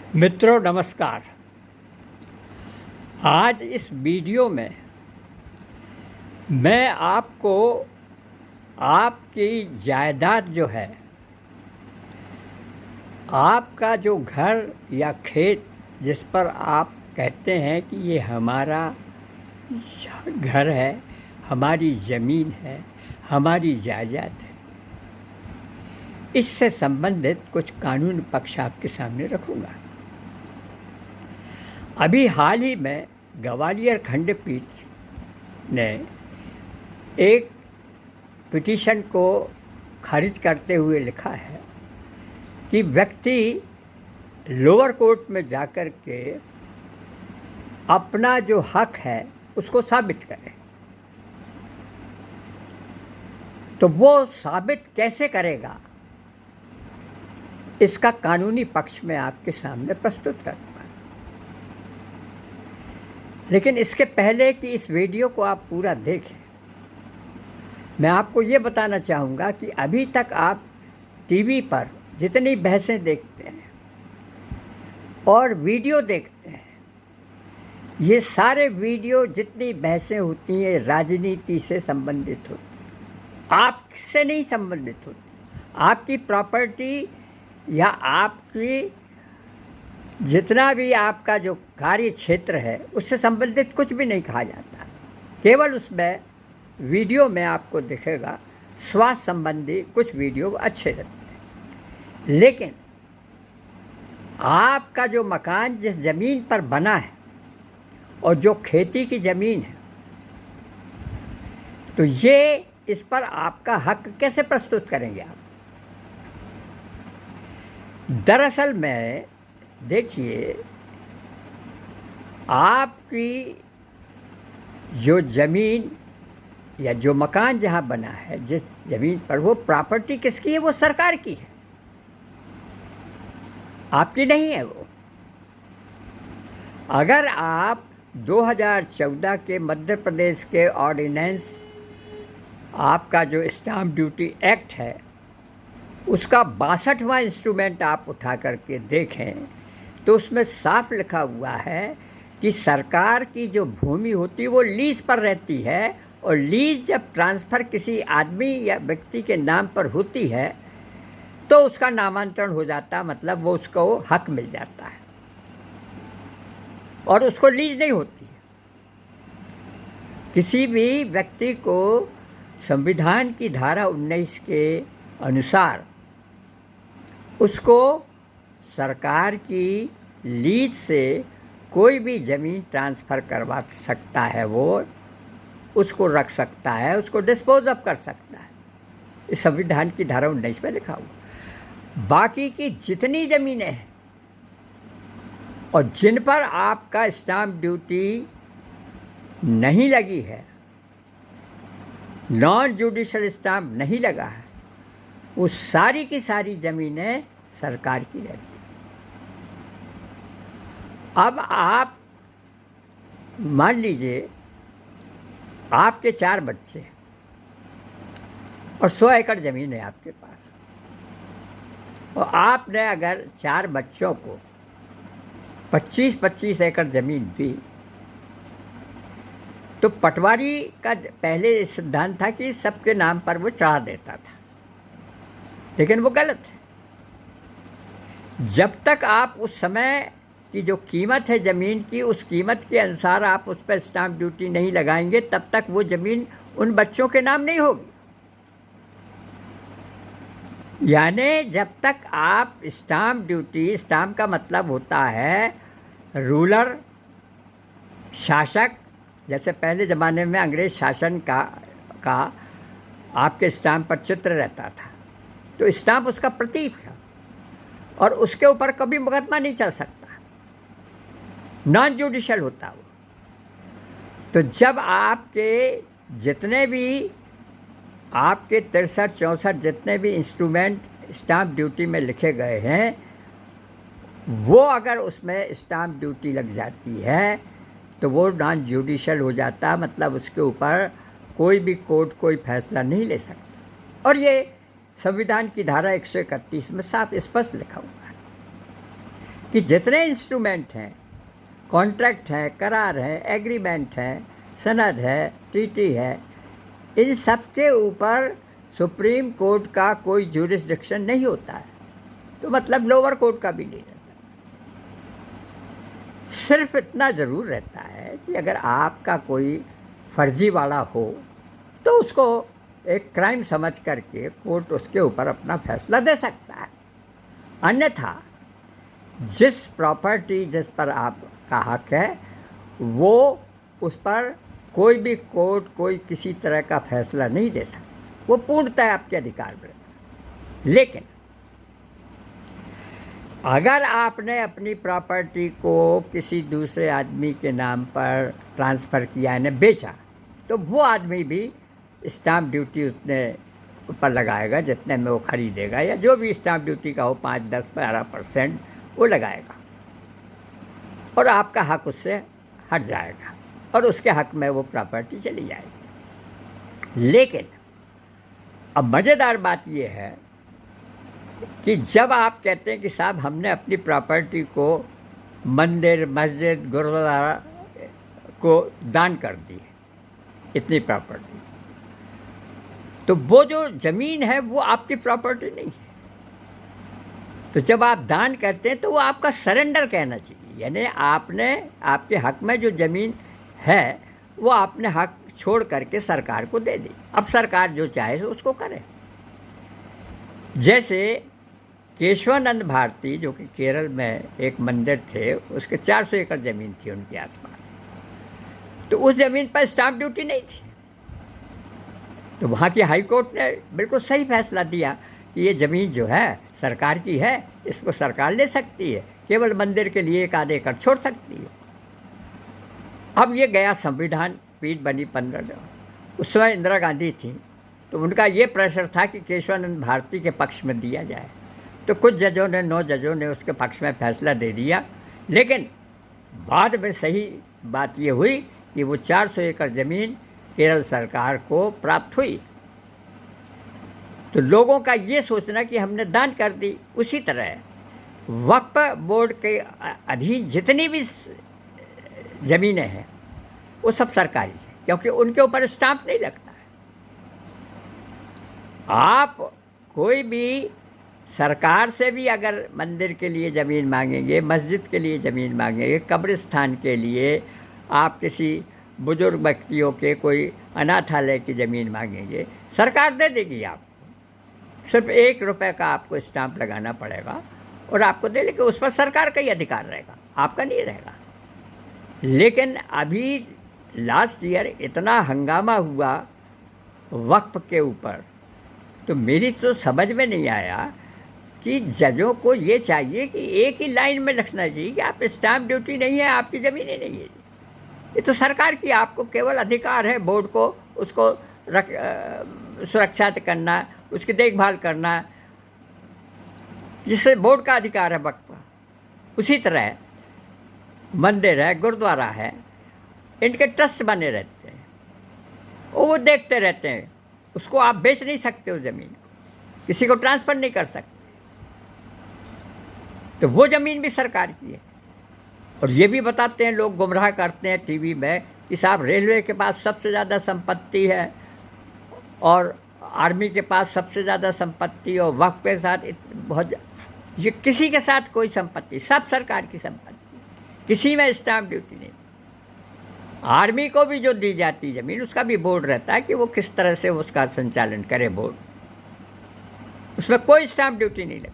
मित्रों नमस्कार। आज इस वीडियो में मैं आपको आपकी जायदाद जो है, आपका जो घर या खेत जिस पर आप कहते हैं कि ये हमारा घर है, हमारी ज़मीन है, हमारी जायदाद है, इससे संबंधित कुछ कानूनी पक्ष आपके सामने रखूँगा। अभी हाल ही में ग्वालियर खंडपीठ ने एक पिटीशन को खारिज करते हुए लिखा है कि व्यक्ति लोअर कोर्ट में जाकर के अपना जो हक है उसको साबित करे। तो वो साबित कैसे करेगा, इसका कानूनी पक्ष में आपके सामने प्रस्तुत करूँगा। लेकिन इसके पहले कि इस वीडियो को आप पूरा देखें, मैं आपको ये बताना चाहूँगा कि अभी तक आप टीवी पर जितनी बहसें देखते हैं और वीडियो देखते हैं, ये सारे वीडियो जितनी बहसें होती हैं राजनीति से संबंधित होती हैं, आपसे नहीं संबंधित होती। आपकी प्रॉपर्टी या आपकी जितना भी आपका जो कार्य क्षेत्र है उससे संबंधित कुछ भी नहीं कहा जाता। केवल उसमें वीडियो में आपको दिखेगा स्वास्थ्य संबंधी कुछ वीडियो अच्छे लगते हैं, लेकिन आपका जो मकान जिस ज़मीन पर बना है और जो खेती की ज़मीन है, तो ये इस पर आपका हक कैसे प्रस्तुत करेंगे आप? दरअसल में देखिए, आपकी जो ज़मीन या जो मकान जहाँ बना है, जिस ज़मीन पर, वो प्रॉपर्टी किसकी है? वो सरकार की है, आपकी नहीं है वो। अगर आप 2014 के मध्य प्रदेश के ऑर्डिनेंस, आपका जो स्टाम्प ड्यूटी एक्ट है, उसका 62वां इंस्ट्रूमेंट आप उठा करके देखें तो उसमें साफ लिखा हुआ है कि सरकार की जो भूमि होती है वो लीज पर रहती है, और लीज जब ट्रांसफ़र किसी आदमी या व्यक्ति के नाम पर होती है तो उसका नामांतरण हो जाता, मतलब वो उसको हक मिल जाता है और उसको लीज नहीं होती है। किसी भी व्यक्ति को संविधान की धारा 19 के अनुसार उसको सरकार की लीज से कोई भी ज़मीन ट्रांसफ़र करवा सकता है, वो उसको रख सकता है, उसको डिस्पोज ऑफ कर सकता है। इस संविधान की धारा 19 में लिखा हुआ। बाकी की जितनी ज़मीनें हैं और जिन पर आपका स्टाम्प ड्यूटी नहीं लगी है, नॉन जुडिशल स्टाम्प नहीं लगा है, वो सारी की सारी ज़मीनें सरकार की रहती हैं। अब आप मान लीजिए आपके 4 बच्चे और 100 एकड़ ज़मीन है आपके पास, और आपने अगर 4 बच्चों को 25-25 एकड़ ज़मीन दी, तो पटवारी का पहले सिद्धांत था कि सबके नाम पर वो चढ़ा देता था, लेकिन वो गलत है। जब तक आप उस समय की जो कीमत है ज़मीन की, उस कीमत के अनुसार आप उस पर स्टाम्प ड्यूटी नहीं लगाएंगे, तब तक वो ज़मीन उन बच्चों के नाम नहीं होगी। यानी जब तक आप स्टाम्प ड्यूटी, स्टाम्प का मतलब होता है रूलर, शासक, जैसे पहले ज़माने में अंग्रेज़ शासन का आपके स्टाम्प पर चित्र रहता था, तो स्टाम्प उसका प्रतीक है और उसके ऊपर कभी मुकदमा नहीं चल सकता, नॉन जुडिशल होता वो। तो जब आपके जितने भी आपके 63-64 जितने भी इंस्ट्रूमेंट स्टाम्प ड्यूटी में लिखे गए हैं, वो अगर उसमें स्टाम्प ड्यूटी लग जाती है तो वो नॉन जुडिशल हो जाता, मतलब उसके ऊपर कोई भी कोर्ट कोई फैसला नहीं ले सकता। और ये संविधान की धारा 131 में साफ स्पष्ट लिखा हुआ है। कि जितने इंस्ट्रूमेंट हैं, कॉन्ट्रैक्ट हैं, करार हैं, एग्रीमेंट हैं, सनद है, ट्रीटी है, इन सब के ऊपर सुप्रीम कोर्ट का कोई ज्यूरिसडिक्शन नहीं होता है। तो मतलब लोअर कोर्ट का भी नहीं रहता। सिर्फ इतना ज़रूर रहता है कि अगर आपका कोई फर्जीवाड़ा हो तो उसको एक क्राइम समझ करके कोर्ट उसके ऊपर अपना फैसला दे सकता है। अन्यथा जिस प्रॉपर्टी जिस पर आपका हक है वो उस पर कोई भी कोर्ट कोई किसी तरह का फैसला नहीं दे सकता, वो पूर्णतः आपके अधिकार में रहता है। लेकिन अगर आपने अपनी प्रॉपर्टी को किसी दूसरे आदमी के नाम पर ट्रांसफ़र किया, यानी बेचा, तो वो आदमी भी स्टाम्प ड्यूटी उतने ऊपर लगाएगा जितने में वो ख़रीदेगा, या जो भी स्टाम्प ड्यूटी का हो 5, 10, 12% वो लगाएगा, और आपका हक उससे हट जाएगा और उसके हक में वो प्रॉपर्टी चली जाएगी। लेकिन अब मज़ेदार बात ये है कि जब आप कहते हैं कि साहब हमने अपनी प्रॉपर्टी को मंदिर, मस्जिद, गुरुद्वारा को दान कर दी है, इतनी प्रॉपर्टी, तो वो जो ज़मीन है वो आपकी प्रॉपर्टी नहीं है। तो जब आप दान करते हैं तो वो आपका सरेंडर कहना चाहिए, यानी आपने आपके हक में जो ज़मीन है वो आपने हक छोड़ करके सरकार को दे दी। अब सरकार जो चाहे उसको करे। जैसे केशवानंद भारती जो कि केरल में एक मंदिर थे, उसके 400 एकड़ ज़मीन थी उनके आसपास, तो उस ज़मीन पर स्टाम्प ड्यूटी नहीं थी। तो वहाँ की हाई कोर्ट ने बिल्कुल सही फैसला दिया कि ये ज़मीन जो है सरकार की है, इसको सरकार ले सकती है, केवल मंदिर के लिए 1 आध एकड़ छोड़ सकती है। अब ये गया संविधान पीठ बनी 15, उस समय इंदिरा गांधी थी, तो उनका ये प्रेशर था कि केशवानंद भारती के पक्ष में दिया जाए। तो कुछ जजों ने, 9 जजों ने उसके पक्ष में फैसला दे दिया। लेकिन बाद में सही बात ये हुई कि वो 400 एकड़ ज़मीन केरल सरकार को प्राप्त हुई। तो लोगों का ये सोचना कि हमने दान कर दी, उसी तरह वक्फ बोर्ड के अधीन जितनी भी ज़मीनें हैं वो सब सरकारी है, क्योंकि उनके ऊपर स्टाम्प नहीं लगता है। आप कोई भी सरकार से भी अगर मंदिर के लिए ज़मीन मांगेंगे, मस्जिद के लिए ज़मीन मांगेंगे, कब्रिस्तान के लिए, आप किसी बुजुर्ग व्यक्तियों के कोई अनाथालय की ज़मीन मांगेंगे, सरकार दे देगी आपको। सिर्फ 1 रुपये का आपको स्टाम्प लगाना पड़ेगा और आपको दे लेगी। उस पर सरकार का ही अधिकार रहेगा, आपका नहीं रहेगा। लेकिन अभी लास्ट ईयर इतना हंगामा हुआ वक्फ के ऊपर, तो मेरी तो समझ में नहीं आया कि जजों को ये चाहिए कि एक ही लाइन में लिखना चाहिए कि आप स्टाम्प ड्यूटी नहीं है, आपकी ज़मीन ही नहीं है, ये तो सरकार की, आपको केवल अधिकार है बोर्ड को उसको सुरक्षा करना, उसकी देखभाल करना, जिससे बोर्ड का अधिकार है वक्फ का। उसी तरह मंदिर है, गुरुद्वारा है, इनके ट्रस्ट बने रहते हैं, वो देखते रहते हैं, उसको आप बेच नहीं सकते उस ज़मीन को, किसी को ट्रांसफ़र नहीं कर सकते, तो वो ज़मीन भी सरकार की है। और ये भी बताते हैं, लोग गुमराह करते हैं टीवी में कि साहब रेलवे के पास सबसे ज़्यादा संपत्ति है और आर्मी के पास सबसे ज़्यादा संपत्ति, और वक्फ के साथ बहुत, ये किसी के साथ कोई संपत्ति, सब सरकार की संपत्ति, किसी में स्टाम्प ड्यूटी नहीं। आर्मी को भी जो दी जाती ज़मीन उसका भी बोर्ड रहता है कि वो किस तरह से उसका संचालन करे बोर्ड, उसमें कोई स्टाम्प ड्यूटी नहीं लगती।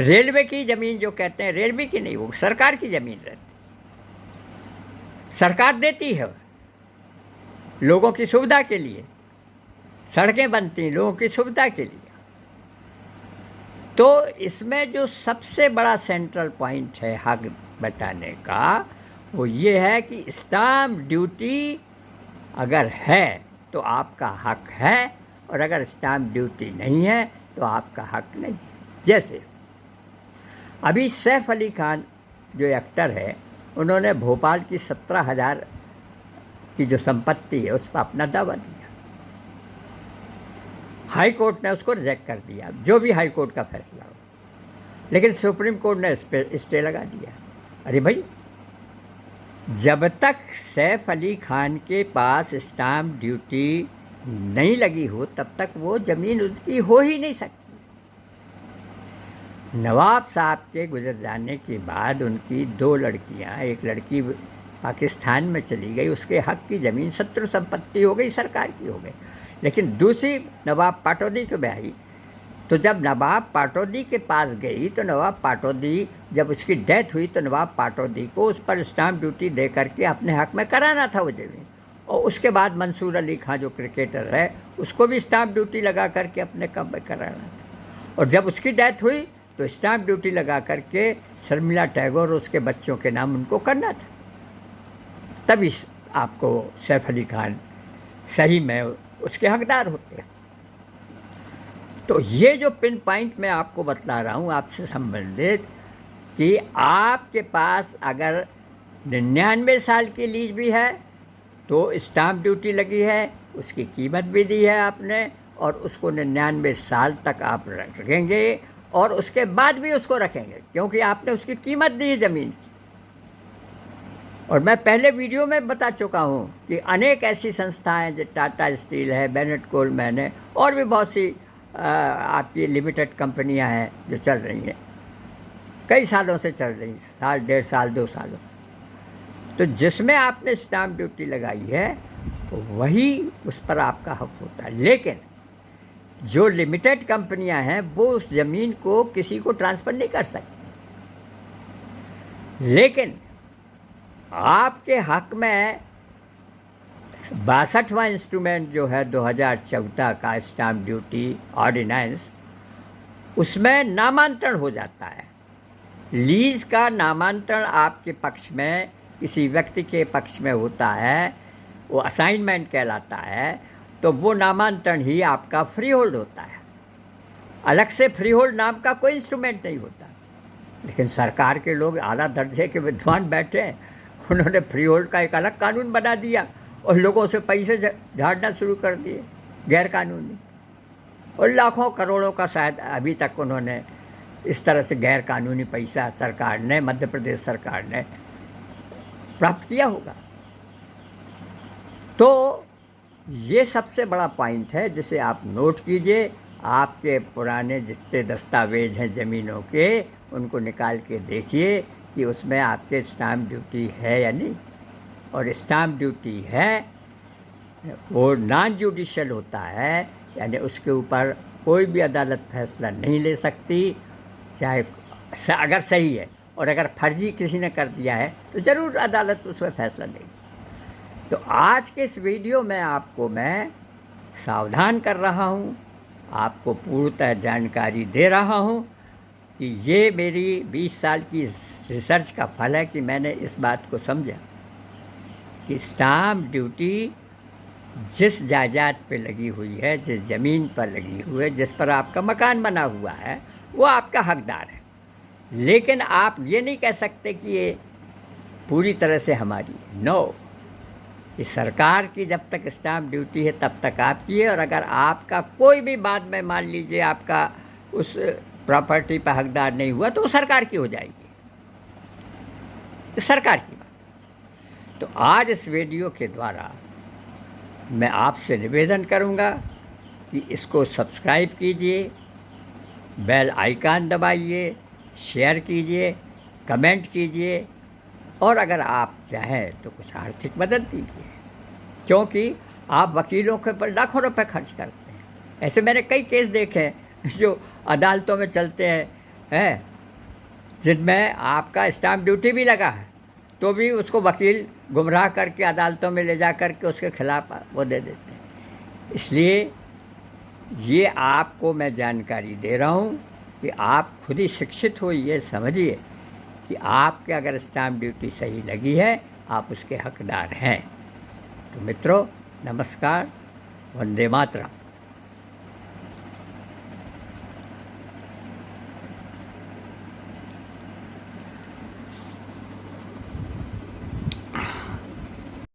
रेलवे की ज़मीन जो कहते हैं, रेलवे की नहीं, वो सरकार की ज़मीन रहती, सरकार देती है लोगों की सुविधा के लिए, सड़कें बनती हैं लोगों की सुविधा के लिए। तो इसमें जो सबसे बड़ा सेंट्रल पॉइंट है हक बताने का, वो ये है कि स्टाम्प ड्यूटी अगर है तो आपका हक है, और अगर स्टाम्प ड्यूटी नहीं है तो आपका हक नहीं है। जैसे अभी सैफ अली खान जो एक्टर है, उन्होंने भोपाल की 17,000 की जो संपत्ति है उस पर अपना दावा दिया। हाई कोर्ट ने उसको रिजेक्ट कर दिया, जो भी हाई कोर्ट का फैसला हो। लेकिन सुप्रीम कोर्ट ने इस पर स्टे लगा दिया। अरे भाई, जब तक सैफ अली खान के पास स्टाम्प ड्यूटी नहीं लगी हो तब तक वो ज़मीन उसकी हो ही नहीं सकती। नवाब साहब के गुजर जाने के बाद उनकी 2 लड़कियां, एक लड़की पाकिस्तान में चली गई, उसके हक की ज़मीन शत्रु संपत्ति हो गई, सरकार की हो गई। लेकिन दूसरी नवाब पाटौदी को ब्याही, तो जब नवाब पाटौदी के पास गई तो नवाब पाटौदी, जब उसकी डेथ हुई तो नवाब पाटौदी को उस पर स्टाम्प ड्यूटी दे करके अपने हक में कराना था वो ज़मीन। और उसके बाद मंसूर अली खां जो क्रिकेटर है उसको भी स्टाम्प ड्यूटी लगा करके अपने कब में कराना था। और जब उसकी डेथ हुई तो स्टाम्प ड्यूटी लगा करके शर्मिला टैगोर और उसके बच्चों के नाम उनको करना था। तभी आपको सैफ अली खान सही में उसके हकदार होते हैं। तो ये जो पिन पॉइंट मैं आपको बतला रहा हूँ आपसे संबंधित, कि आपके पास अगर 99 साल की लीज भी है तो स्टाम्प ड्यूटी लगी है, उसकी कीमत भी दी है आपने, और उसको 99 साल तक आप रखेंगे और उसके बाद भी उसको रखेंगे, क्योंकि आपने उसकी कीमत दी है ज़मीन की। और मैं पहले वीडियो में बता चुका हूँ कि अनेक ऐसी संस्थाएं, जो टाटा स्टील है, बेनेट कोलमैन है, और भी बहुत सी आपकी लिमिटेड कंपनियां हैं जो चल रही हैं, कई सालों से चल रही, साल, 1.5 साल, 2 सालों से। तो जिसमें आपने स्टाम्प ड्यूटी लगाई है वही उस पर आपका हक होता है। लेकिन जो लिमिटेड कंपनियां हैं वो उस ज़मीन को किसी को ट्रांसफ़र नहीं कर सकती। लेकिन आपके हक में 62वां इंस्ट्रूमेंट जो है 2014 का स्टाम्प ड्यूटी ऑर्डिनेंस, उसमें नामांतरण हो जाता है। लीज़ का नामांतरण आपके पक्ष में किसी व्यक्ति के पक्ष में होता है, वो असाइनमेंट कहलाता है। तो वो नामांतरण ही आपका फ्री होल्ड होता है। अलग से फ्री होल्ड नाम का कोई इंस्ट्रूमेंट नहीं होता। लेकिन सरकार के लोग आला दर्जे के विद्वान बैठे हैं, उन्होंने फ्री होल्ड का एक अलग कानून बना दिया और लोगों से पैसे झाड़ना शुरू कर दिए गैर कानूनी, और लाखों करोड़ों का शायद अभी तक उन्होंने इस तरह से गैर कानूनी पैसा सरकार ने, मध्य प्रदेश सरकार ने प्राप्त किया होगा। तो ये सबसे बड़ा पॉइंट है जिसे आप नोट कीजिए। आपके पुराने जितने दस्तावेज हैं ज़मीनों के, उनको निकाल के देखिए कि उसमें आपके स्टाम्प ड्यूटी है या नहीं। और स्टाम्प ड्यूटी है वो नॉन जुडिशियल होता है, यानी उसके ऊपर कोई भी अदालत फैसला नहीं ले सकती, चाहे अगर सही है। और अगर फर्जी किसी ने कर दिया है तो ज़रूर अदालत उसमें फैसला लेगी। तो आज के इस वीडियो में आपको मैं सावधान कर रहा हूँ, आपको पूर्णतः जानकारी दे रहा हूँ कि ये मेरी 20 साल की रिसर्च का फल है कि मैंने इस बात को समझा कि स्टाम्प ड्यूटी जिस जायदाद पे लगी हुई है, जिस ज़मीन पर लगी हुई है, जिस पर आपका मकान बना हुआ है, वो आपका हकदार है। लेकिन आप ये नहीं कह सकते कि ये पूरी तरह से हमारी है। नो, ये सरकार की जब तक स्टाम्प ड्यूटी है तब तक आपकी है। और अगर आपका कोई भी बाद में मान लीजिए आपका उस प्रॉपर्टी पर हकदार नहीं हुआ तो वो सरकार की हो जाएगी, सरकार की बात। तो आज इस वीडियो के द्वारा मैं आपसे निवेदन करूंगा कि इसको सब्सक्राइब कीजिए, बेल आइकन दबाइए, शेयर कीजिए, कमेंट कीजिए, और अगर आप चाहें तो कुछ आर्थिक मदद दीजिए, क्योंकि आप वकीलों के पर लाखों रुपए खर्च करते हैं। ऐसे मैंने कई केस देखे हैं जो अदालतों में चलते हैं जिनमें आपका स्टाम्प ड्यूटी भी लगा है तो भी उसको वकील गुमराह करके अदालतों में ले जा करके उसके खिलाफ वो दे देते हैं। इसलिए ये आपको मैं जानकारी दे रहा हूँ कि आप खुद ही शिक्षित हो, ये समझिए कि आपके अगर स्टाम्प ड्यूटी सही लगी है आप उसके हकदार हैं। तो मित्रों, नमस्कार, वंदे मातरम।